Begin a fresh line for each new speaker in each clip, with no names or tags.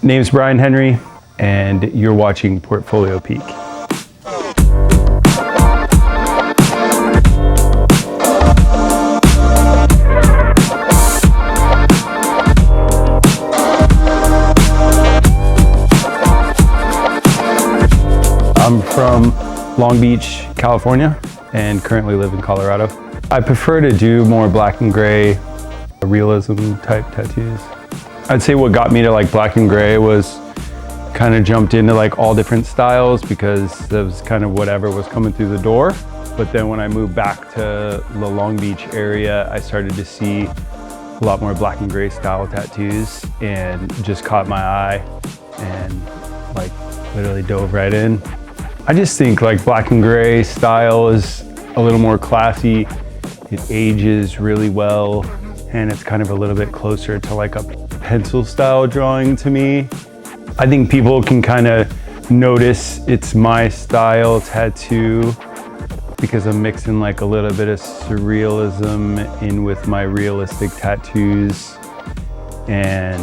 Name's Brian Henry, and you're watching Portfolio Peak. I'm from Long Beach, California, and currently live in Colorado. I prefer to do more black and gray, realism type tattoos. I'd say what got me to like black and gray was kind of jumped into like all different styles because that was kind of whatever was coming through the door. But then when I moved back to the Long Beach area, I started to see a lot more black and gray style tattoos and just caught my eye and like literally dove right in. I just think like black and gray style is a little more classy. It ages really well and it's kind of a little bit closer to like a pencil style drawing to me. I think people can kind of notice it's my style tattoo because I'm mixing like a little bit of surrealism in with my realistic tattoos and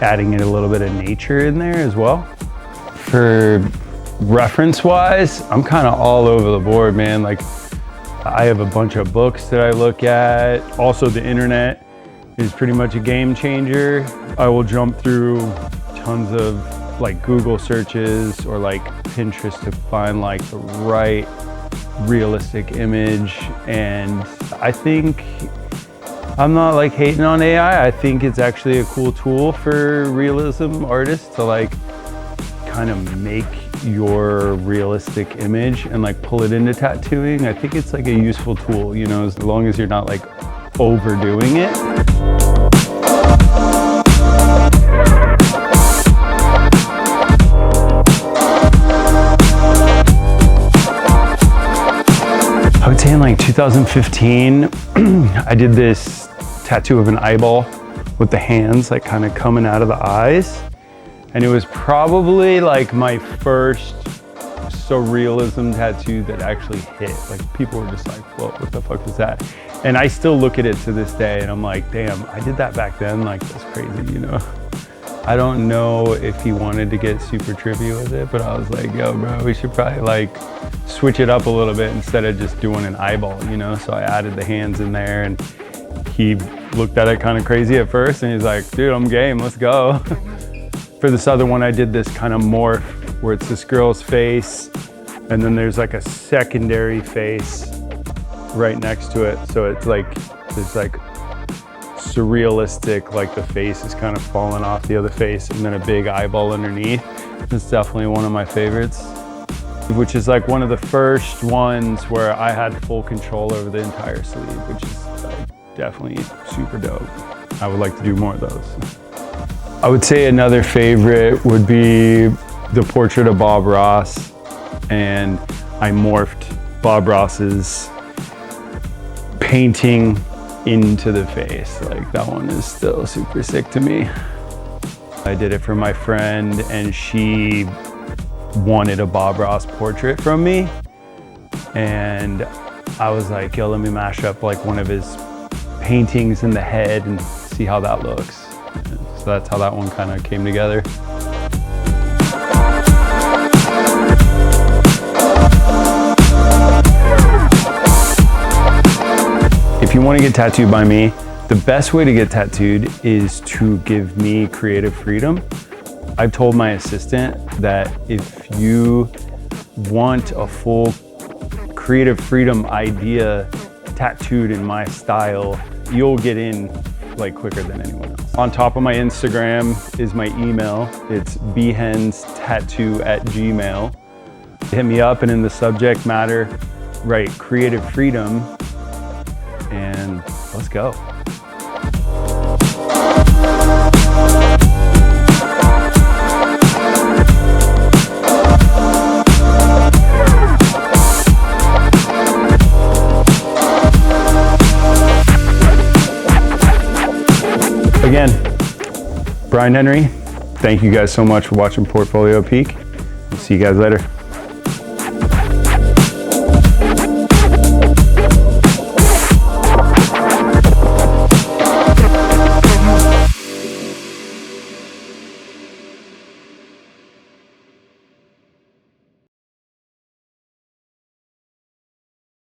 adding in a little bit of nature in there as well. For reference wise, I'm kind of all over the board, man. Like I have a bunch of books that I look at. Also the internet is pretty much a game changer. I will jump through tons of like Google searches or like Pinterest to find like the right realistic image. And I think I'm not like hating on AI. I think it's actually a cool tool for realism artists to like kind of make your realistic image and like pull it into tattooing. I think it's like a useful tool, you know, as long as you're not like overdoing it. I would say in like 2015, I did this tattoo of an eyeball with the hands like kind of coming out of the eyes. And it was probably like my first surrealism tattoo that actually hit. Like people were just like, whoa, what the fuck is that? And I still look at it to this day and I'm like, damn, I did that back then. Like that's crazy, you know? I don't know if he wanted to get super trippy with it, but I was like, yo bro, we should probably like switch it up a little bit instead of just doing an eyeball, you know? So I added the hands in there and he looked at it kind of crazy at first and he's like, dude, I'm game, let's go. For this other one, I did this kind of morph where it's this girl's face and then there's like a secondary face right next to it. So it's like, there's like surrealistic, like the face is kind of falling off the other face and then a big eyeball underneath. It's definitely one of my favorites, which is like one of the first ones where I had full control over the entire sleeve, which is like definitely super dope. I would like to do more of those. I would say another favorite would be the portrait of Bob Ross, and I morphed Bob Ross's painting into the face. Like that one is still super sick to me. I did it for my friend and she wanted a Bob Ross portrait from me. And I was like, yo, let me mash up like one of his paintings in the head and see how that looks. So that's how that one kind of came together. If you want to get tattooed by me, the best way to get tattooed is to give me creative freedom. I've told my assistant that if you want a full creative freedom idea tattooed in my style, you'll get in like quicker than anyone else. On top of my Instagram is my email. It's bhenstattoo@gmail. Hit me up and in the subject matter, write creative freedom and let's go. Again, Brian Henry, thank you guys so much for watching Portfolio Peak. I'll see you guys later.